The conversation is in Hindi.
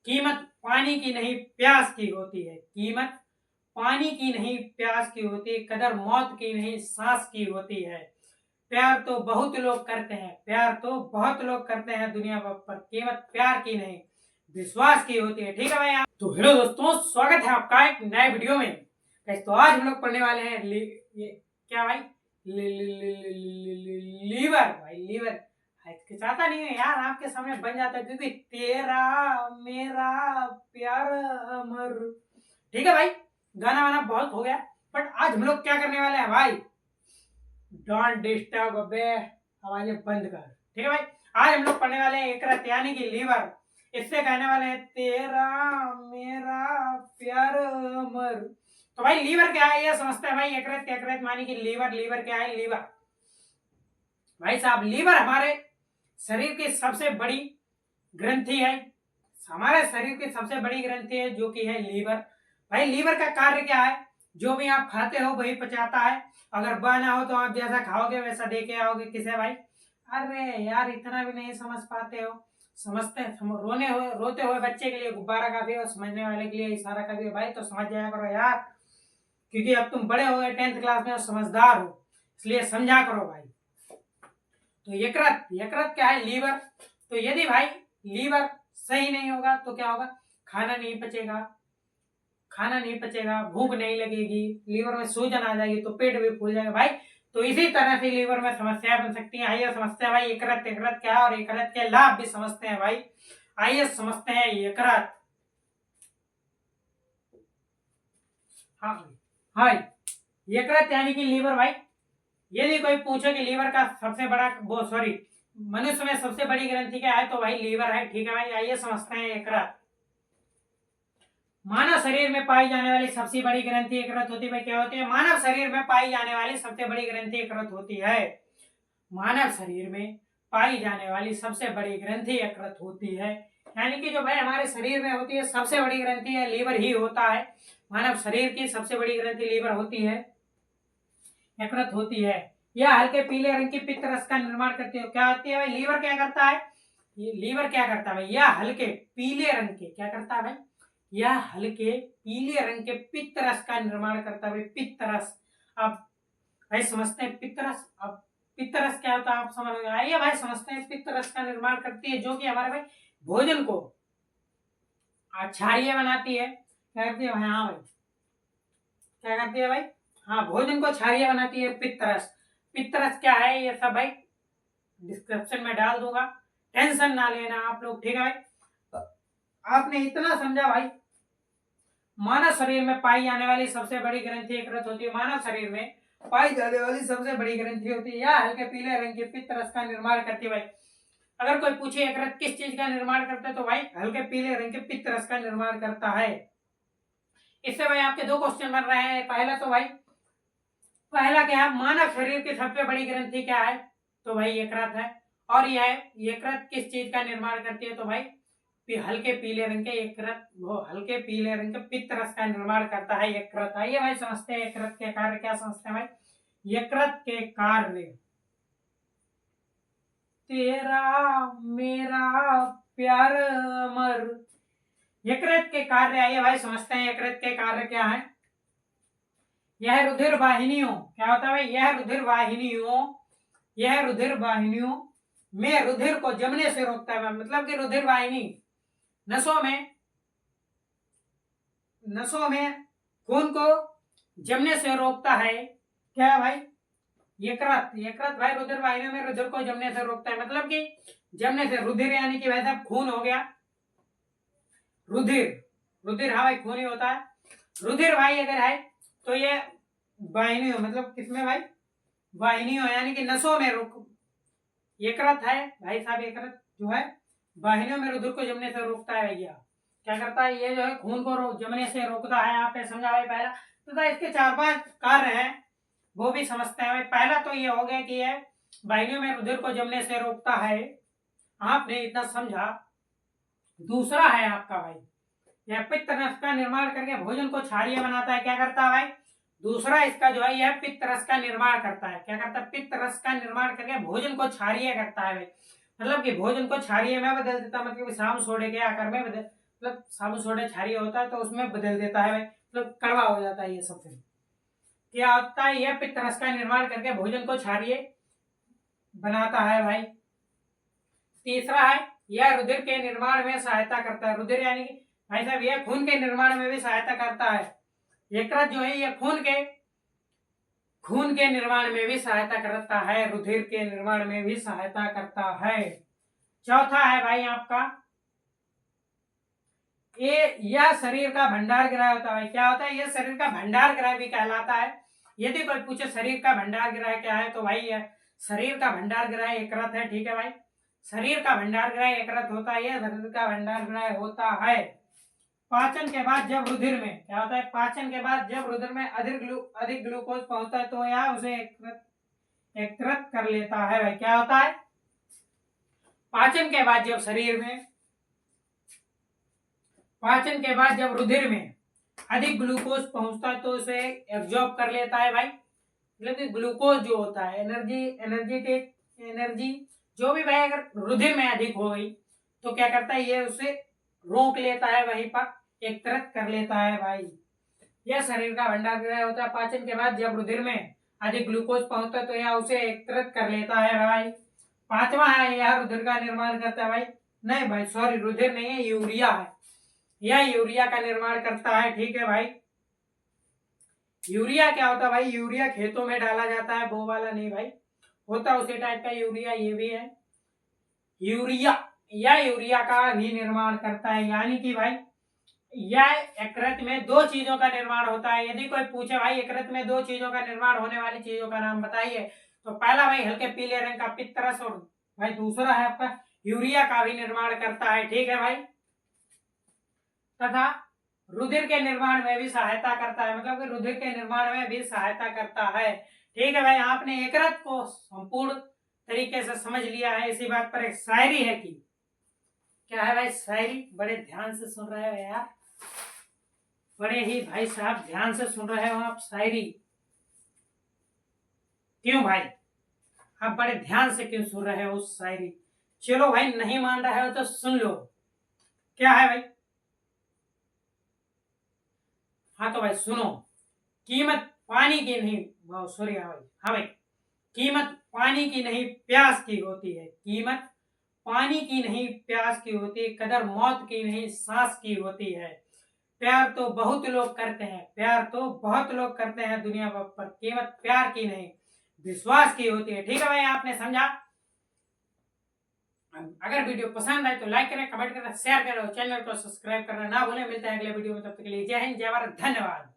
कीमत पानी की नहीं प्यास की होती है। कीमत पानी की नहीं प्यास की होती है, कदर मौत की नहीं सांस की होती है। प्यार तो बहुत लोग करते हैं, प्यार तो बहुत लोग करते हैं दुनिया पर, कीमत प्यार की नहीं विश्वास की होती है। ठीक है भाई। तो हेलो दोस्तों, स्वागत है आपका एक नए वीडियो में। तो आज हम लोग पढ़ने वाले हैं ये क्या भाई, लीवर। भाई लीवर चाहता नहीं है यार, आपके सामने बन जाता है क्योंकि तेरा मेरा प्यार अमर। ठीक है भाई, गाना वाना बहुत हो गया, बट आज हम लोग क्या करने वाले हैं भाई, डोंट डिस्टर्ब अबे, आवाजें बंद कर। ठीक है भाई, आज हम लोग पढ़ने वाले हैं एकरत यानी कि लीवर। इससे कहने वाले हैं तेरा मेरा प्यार अमर। तो भाई लीवर क्या है ये समझते हैं भाई। एकरत एकरत मानी कि लीवर। लीवर क्या है? लीवर भाई साहब, लीवर हमारे शरीर की सबसे बड़ी ग्रंथि है। हमारे शरीर की सबसे बड़ी ग्रंथि है जो कि है लीवर। भाई लीवर का कार्य क्या है? जो भी आप खाते हो वही पचाता है। अगर बना हो तो आप जैसा खाओगे वैसा दे के आओगे। किसे भाई? अरे यार, इतना भी नहीं समझ पाते हो। समझते रोते हुए बच्चे के लिए गुब्बारा का भी और समझने वाले के लिए इशारा का भी। भाई तो समझ जाया करो यार, क्योंकि अब तुम बड़े हो गए, 10th क्लास में, समझदार हो, इसलिए समझा करो भाई। तो यकृत, यकृत क्या है? लीवर। तो यदि भाई लीवर सही नहीं होगा तो क्या होगा? खाना नहीं पचेगा, खाना नहीं पचेगा, भूख नहीं लगेगी, लीवर में सूजन आ जाएगी, तो पेट भी फूल जाएगा भाई। तो इसी तरह से लीवर में समस्याएं बन सकती हैं। आइए समझते हैं भाई यकृत, यकृत क्या है और यकृत के लाभ भी समझते हैं भाई। आइए समझते हैं यकृत। हाँ हाँ, यकृत यानी कि लीवर भाई। यदि कोई पूछे कि लीवर का सबसे बड़ा वो सॉरी मनुष्य में सबसे बड़ी ग्रंथि क्या है, तो भाई लीवर है। ठीक है भाई, आइए समझते हैं यकृत। मानव शरीर में पाई जाने वाली सबसे बड़ी ग्रंथि यकृत होती है। क्या होती है? मानव शरीर में पाई जाने वाली सबसे बड़ी ग्रंथि यकृत होती है। मानव शरीर में पाई जाने वाली सबसे बड़ी ग्रंथि यकृत होती है। यानी कि जो भाई हमारे शरीर में होती है सबसे बड़ी ग्रंथि है लीवर ही होता है। मानव शरीर की सबसे बड़ी ग्रंथि लीवर होती है, यकृत होती है। यह हल्के पीले रंग की पित्त रस का निर्माण करती है। क्या होती है भाई? लीवर क्या करता है? ये लीवर क्या करता है भाई? यह हल्के पीले रंग के क्या करता है भाई? यह हल्के पीले रंग के पित्त रस का निर्माण करता है। पित्त रस, अब भाई समझते हैं पित्त रस। अब पित्त रस क्या होता है आप समझ में आइए भाई, समझते हैं। पित्त रस का निर्माण करती है जो कि हमारे भाई भोजन को क्षारीय बनाती है। क्या करती है भाई? हाँ भाई, क्या करती है भाई? हाँ, भोजन को क्षारीय बनाती है पित्त रस। पित्त रस क्या है ये सब भाई डिस्क्रिप्शन में डाल दूंगा, टेंशन ना लेना आप लोग। ठीक है भाई, आपने इतना समझा भाई। मानव शरीर में पाई जाने वाली सबसे बड़ी ग्रंथि यकृत होती है। मानव शरीर में पाई जाने वाली सबसे बड़ी ग्रंथि होती है। यह हल्के पीले रंग के पित्त रस का निर्माण करती है भाई। अगर कोई पूछे यकृत किस चीज का निर्माण करता है, तो भाई हल्के पीले रंग के पित्त रस का निर्माण करता है। इससे भाई आपके दो क्वेश्चन बन रहे हैं। पहला तो भाई, पहला क्या है? मानव शरीर की सबसे बड़ी ग्रंथि क्या है? तो भाई यकृत है। और यह यकृत किस चीज का निर्माण करती है? तो भाई हल्के पीले रंग के यकृत, वो हल्के पीले रंग के पित्त रस का निर्माण करता है यकृत। आइए भाई समझते हैं यकृत के कार्य। क्या समझते हैं भाई यकृत के कार्य? तेरा मेरा प्यार अमर। यकृत के कार्य आइए भाई समझते हैं। यकृत के कार्य क्या है? यह रुधिर वाहिनियों, क्या होता है भाई? यह रुधिर वाहिनियों में रुधिर को जमने से रोकता है। मतलब कि रुधिर वाहिनी नसों में खून को जमने से रोकता है। क्या है भाई? यकृत। यकृत भाई रुधिर वाहिनियों में रुधिर को जमने से रोकता है। मतलब कि जमने से, रुधिर यानी कि वैसा खून हो गया, रुधिर, रुधिर हाँ भाई खून ही होता है। रुधिर भाई अगर है तो ये वाहिनियों, मतलब किसमें भाई? वाहिनियों यानी कि नसों में रोक, यकृत है भाई साहब। यकृत जो है वाहिनियों में रुधिर को जमने से रोकता है भैया। क्या करता है? ये जो है खून को जमने से रोकता है। आपने समझा भाई पहला। तो इसके 4-5 कार्य हैं, वो भी समझते हैं भाई। पहला तो ये हो गया कि ये वाहिनियों में रुधिर को जमने से रोकता है, आपने इतना समझा। दूसरा है आपका भाई, यह पित्त रस का निर्माण करके भोजन को क्षारीय बनाता है। क्या करता है भाई? दूसरा इसका जो है यह पित्त रस का निर्माण करता है। क्या करता है? पित्त रस का निर्माण करके भोजन को क्षारीय करता है भाई। मतलब कि भोजन को क्षारीय में बदल देता, मतलब शाम सोडे के आकार में मतलब साबुत सोडा क्षारीय होता है तो उसमें बदल देता है भाई, मतलब कड़वा हो जाता है ये सब। फिर क्या होता है, यह पित्त रस का निर्माण करके भोजन को क्षारीय बनाता है भाई। तीसरा है, यह रुधिर के निर्माण में सहायता करता है। रुधिर यानी कि भाई साहब यह खून के निर्माण में भी सहायता करता है। यकृत जो है यह खून के निर्माण में भी सहायता करता है, रुधिर के निर्माण में भी सहायता करता है। चौथा है भाई आपका, यह शरीर का भंडार गृह होता है। क्या होता है, यह शरीर का भंडार गृह भी कहलाता है। यदि कोई पूछे शरीर का भंडार गृह क्या है, तो भाई यह शरीर का भंडार गृह यकृत है। ठीक है भाई, शरीर का भंडार गृह यकृत होता है, यह शरीर का भंडार गृह होता है। पाचन के बाद जब रुधिर में क्या होता है, पाचन के बाद जब रुधिर में अधिक ग्लूकोज पहुंचता है तो यह उसे एकत्रित कर लेता है भाई। क्या होता है, पाचन के बाद जब रुधिर में अधिक ग्लूकोज पहुंचता है तो उसे एब्जॉर्ब कर लेता है भाई। मतलब कि ग्लूकोज जो होता है, एनर्जी जो भी भाई अगर रुधिर में अधिक हो गई तो क्या करता है, ये उसे रोक लेता है, वहीं पर एकत्रित कर लेता है भाई। यह शरीर का भंडार गृह होता है। पाचन के बाद जब रुधिर में अधिक ग्लूकोज पहुंचता है तो यह उसे एकत्रित कर लेता है भाई। पांचवा है, यह रुधिर का निर्माण करता है भाई। नहीं भाई सॉरी, रुधिर नहीं है, यूरिया है। यह यूरिया का निर्माण करता है। ठीक है भाई, यूरिया क्या होता है भाई, यूरिया खेतों में डाला जाता है, वो वाला नहीं भाई, होता उसी टाइप का यूरिया ये भी है। यूरिया का भी निर्माण करता है, यानी कि भाई यह यकृत में दो चीजों का निर्माण होता है। यदि कोई पूछे भाई यकृत में दो चीजों का निर्माण होने वाली चीजों का नाम बताइए, तो पहला भाई हल्के पीले रंग का पित्तरस, और भाई दूसरा है आपका यूरिया का भी निर्माण करता है। ठीक है भाई, तथा रुधिर के निर्माण में भी सहायता करता है, मतलब कि रुधिर के निर्माण में भी सहायता करता है। ठीक है भाई, आपने यकृत को संपूर्ण तरीके से समझ लिया है। इसी बात पर एक शायरी है कि क्या है भाई, शायरी बड़े ध्यान से सुन रहे हो यार, बड़े ही भाई साहब ध्यान से सुन रहे हो आप शायरी। क्यों भाई, आप बड़े ध्यान से क्यों सुन रहे हो शायरी? चलो भाई, नहीं मान रहे हो तो सुन लो। क्या है भाई, हाँ तो भाई सुनो, कीमत पानी की नहीं, सॉरी हाँ भाई, कीमत पानी की नहीं प्यास की होती है। कीमत पानी की नहीं प्यास की होती है, कदर मौत की नहीं सांस की होती है। प्यार तो बहुत लोग करते हैं दुनिया पर, कीमत प्यार की नहीं विश्वास की होती है। ठीक है भाई, आपने समझा। अगर वीडियो पसंद आए तो लाइक करें, कमेंट करें, शेयर करें और चैनल को सब्सक्राइब करना ना भूलें। मिलते हैं अगले वीडियो में, तब तक के लिए जय हिंद, जय भारत, धन्यवाद।